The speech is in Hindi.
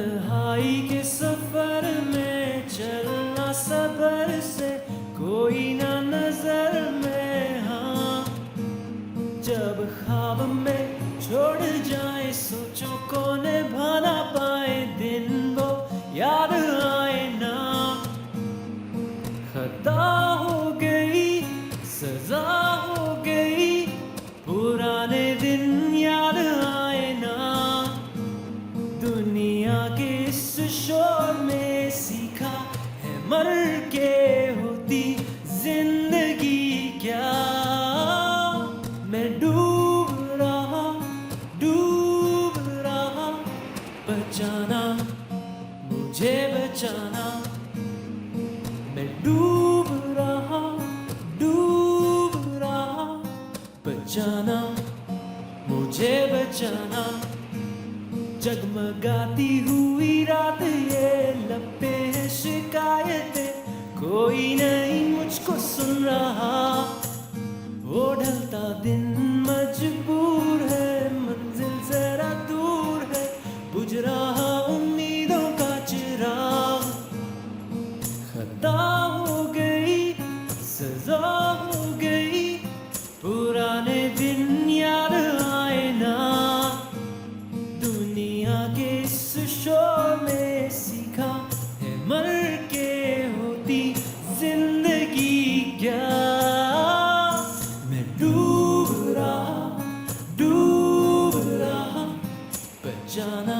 तन्हाई के सफर में चलना सबर से कोई ना नजर में। हाँ, जब ख्वाब में छोड़ जाए सोचो को निभाना पाए दिन वो याद आए ना। खता हो गई सजा हो गई पुराने दिन याद आए ना। दुनिया के इस शोर में सीखा है मर के होती जिंदगी क्या। मैं डूब रहा बचाना मुझे बचाना। मैं डूब रहा बचाना मुझे बचाना। जगमगाती हुई रात ये लपटे हैं शिकायतें, कोई नहीं मुझको सुन रहा। वो ढलता दिन मजबूर है मंजिल जरा दूर है, बुझ रहा उम्मीदों का चिराग। खता हो गई सजा हो गई पुराने दिन याद आए ना। दुनिया के इस शोर में सीखा है मर के होती जिंदगी क्या। मैं डूब रहा बचाना